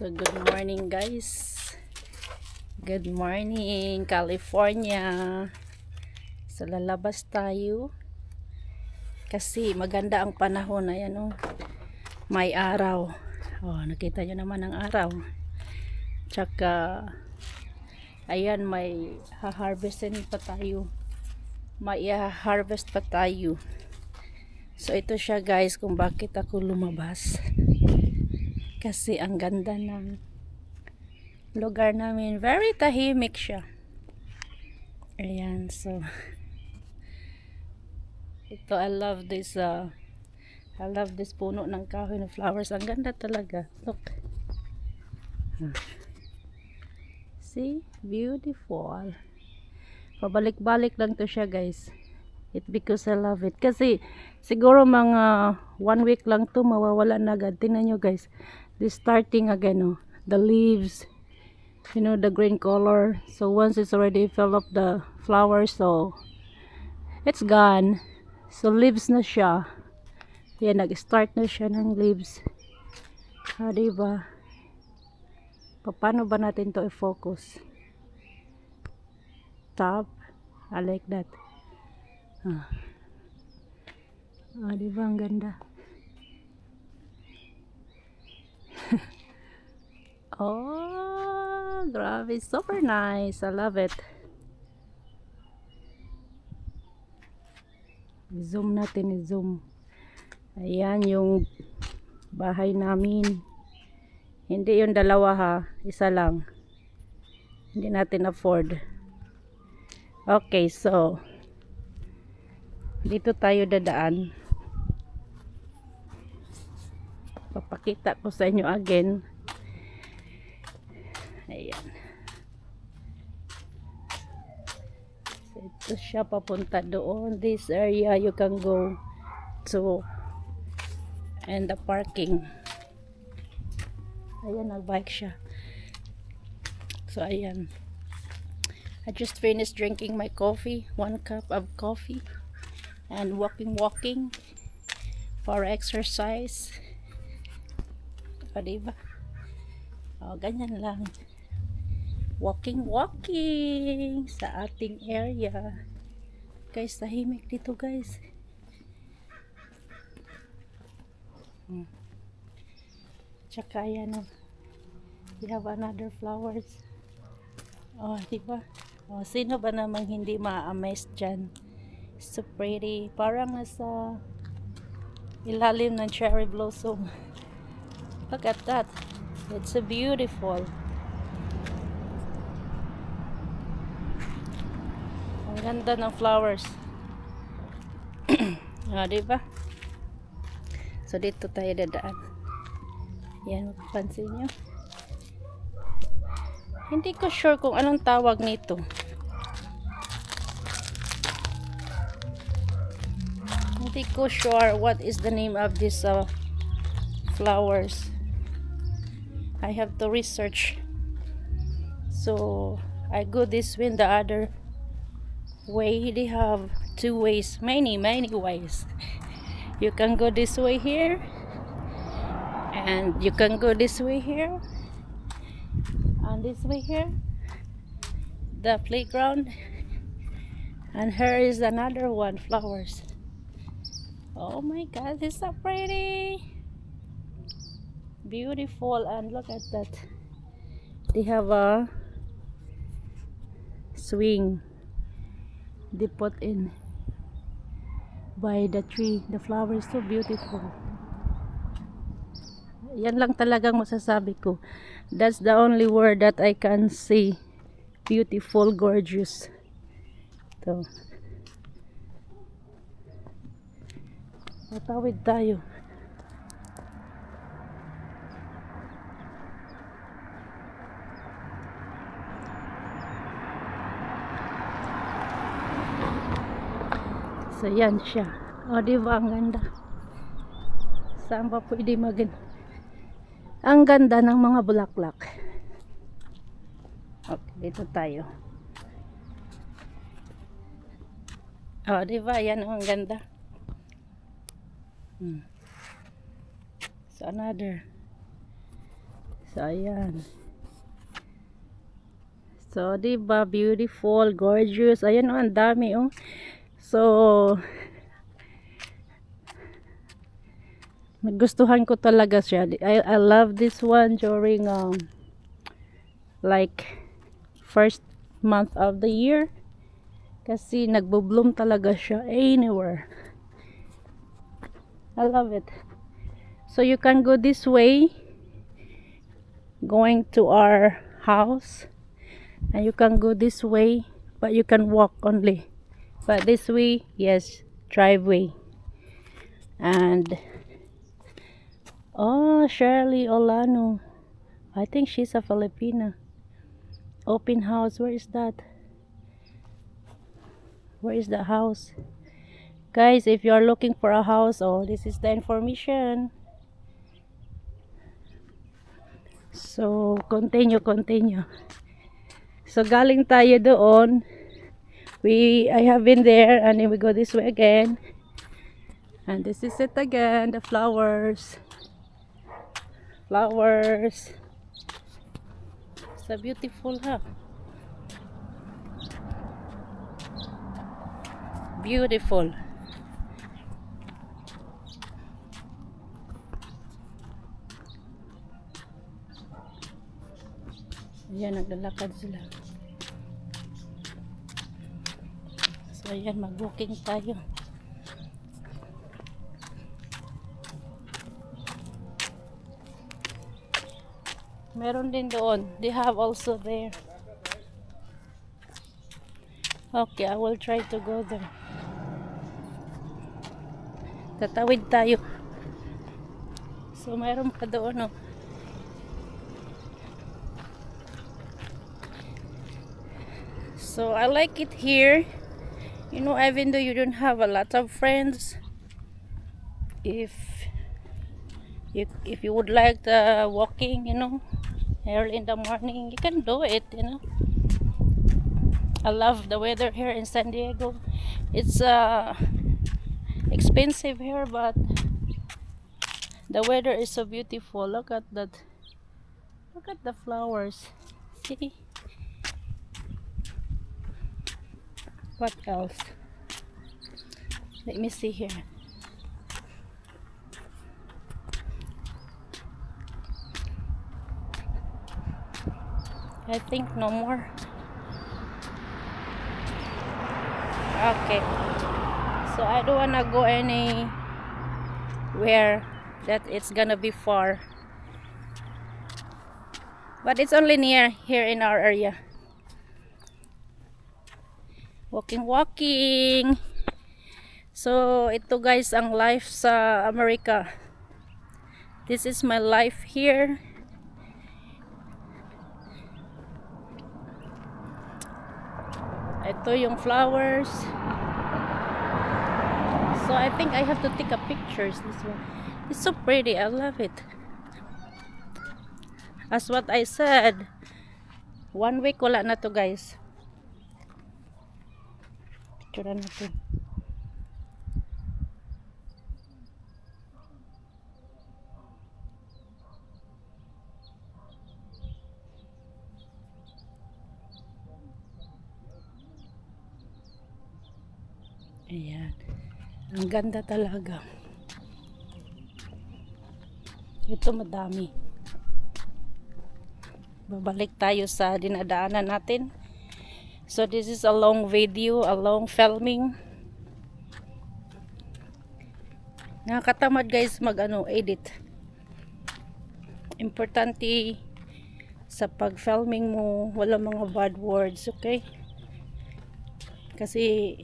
So good morning guys. Good morning California. So lalabas tayo kasi maganda ang panahon. Ayan oh. May araw. Oh, nakita nyo naman ang araw. Tsaka ayan, may ha-harvestin pa tayo. May harvest pa tayo. So ito siya guys kung bakit ako lumabas. Kasi ang ganda ng lugar namin. Very tahimik siya. Ayan, so ito, I love this puno ng kahoy na flowers. Ang ganda talaga. Look. See? Beautiful. Pabalik-balik lang to siya guys. It because I love it. Kasi siguro mga 1 week lang to mawawala na agad. Tingnan nyo guys. This starting again oh. The leaves. You know, the green color. So once it's already filled up the flowers, so it's gone. So leaves na siya. Yan, nag-start na siya ng leaves. Diba? Paano ba natin to i-focus? Top. I like that. Diba ang ganda? Oh, grabe. Super nice. I love it. Zoom natin, zoom. Ayan yung bahay namin. Hindi yung dalawa ha. Isa lang. Hindi natin afford. Okay, so dito tayo dadaan. Papakita ko sa inyo again. Ayan. So, ito siya papunta doon. This area you can go to. And the parking. Ayan, nag-bike siya. So, ayan. I just finished drinking my coffee. 1 cup of coffee. And walking for exercise. O, diba? O, ganyan lang. Walking sa ating area. Guys, tahimik dito guys. Tsaka yan oh. We have another flowers. Oh, diba? Oh, sino ba namang hindi ma-amaze dyan? So pretty. Parang nasa ilalim ng cherry blossom. Look at that. It's so beautiful. Ang ganda ng flowers. Diba? So dito tayo dadaan. Yan, mapapansin nyo. Hindi ko sure kung anong tawag nito. Hindi ko sure what is the name of this flowers. I have to research. So I go this way and the other way. They have 2 ways, many ways. You can go this way here, and you can go this way here, and this way here, the playground, and here is another one, flowers. Oh my god, it's so pretty, beautiful. And look at that, they have a swing they put in by the tree. The flower is so beautiful. Yan lang talagang masasabi ko. That's the only word that I can say. Beautiful, gorgeous. To. Matawid tayo. So yan siya. O diba ang ganda? Saan pa pwede magin? Ang ganda ng mga bulaklak. Okay, dito tayo. O diba? Yan ang ganda. So another. So, ayan. So, diba, beautiful, gorgeous. Ayan, oh, ang dami, oh. So, nagustuhan ko talaga siya. I love this one during, like, first month of the year. Kasi, nagbo-bloom talaga siya anywhere. I love it. So, you can go this way, going to our house. And you can go this way, but you can walk only. But this way, yes, driveway. And oh, Shirley Olano, I think she's a Filipina. Open house, where is that? Where is the house? Guys, if you are looking for a house, oh, this is the information. So, continue. So, galing tayo doon. I have been there, and then we go this way again. And this is it again, the flowers. Flowers. So beautiful, huh? Beautiful. Ayan, naglalakad sila. So, ayan, mag-booking tayo. Meron din doon. They have also there. Okay, I will try to go there. Tatawid tayo. So, meron pa doon, oh. So, I like it here. You know, even though you don't have a lot of friends, if you would like the walking, you know, early in the morning, you can do it, you know. I love the weather here in San Diego. It's expensive here, but the weather is so beautiful. Look at that. Look at the flowers. See? What else? Let me see here. I think no more. Okay. So I don't wanna go anywhere that it's gonna be far. But it's only near here in our area. Walking. So ito guys ang life sa Amerika. This is my life here. Ito yung flowers. So I think I have to take a pictures this one. It's so pretty. I love it. As what I said, 1 week wala na to guys. Picture natin. Ayan. Ang ganda talaga. Ito madami. Babalik tayo sa dinadaanan natin. So this is a long video, a long filming. Nakakatamad guys edit. Importante sa pag-filming mo, wala mga bad words, okay? Kasi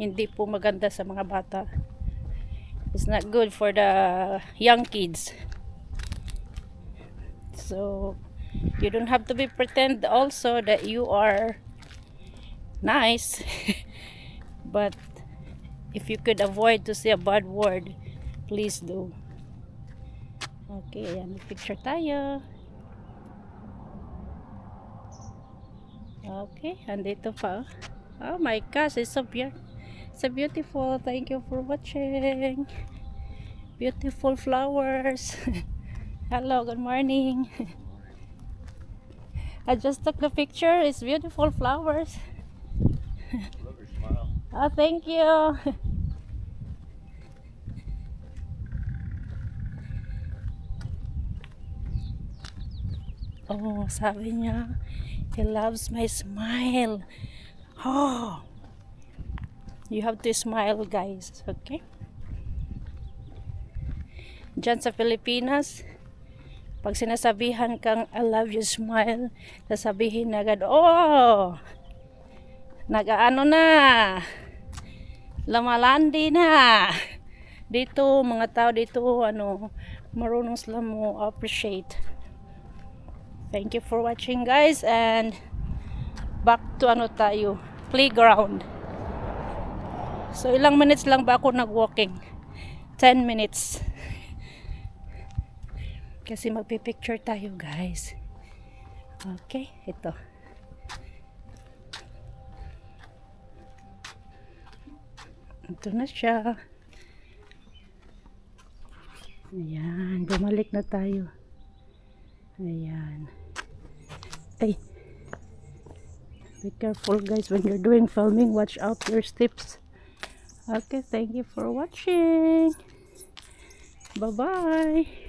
hindi po maganda sa mga bata. It's not good for the young kids. So you don't have to be pretend also that you are nice. But if you could avoid to say a bad word, please do. Okay, ayan, picture tayo. Okay, andito pa. Oh my gosh, it's so beautiful. Thank you for watching. Beautiful flowers. Hello, good morning. I just took the picture. It's beautiful flowers. Love your smile. Oh, thank you. Oh, sabi niya, he loves my smile. Oh, you have to smile, guys. Okay? Diyan sa Pilipinas, pag sinasabihan kang I love you, smile, sasabihin na agad, oh, nagaano na, lamalandi na. Dito, mga tao dito, marunong sila mo appreciate. Thank you for watching, guys, and back to tayo, playground. So, ilang minutes lang ba ako nag-walking? 10 minutes. Kasi magpipicture tayo, guys. Okay, ito. Ito na siya. Ayan, bumalik na tayo. Ayan. Ay. Be careful, guys, when you're doing filming. Watch out your steps. Okay, thank you for watching. Bye-bye.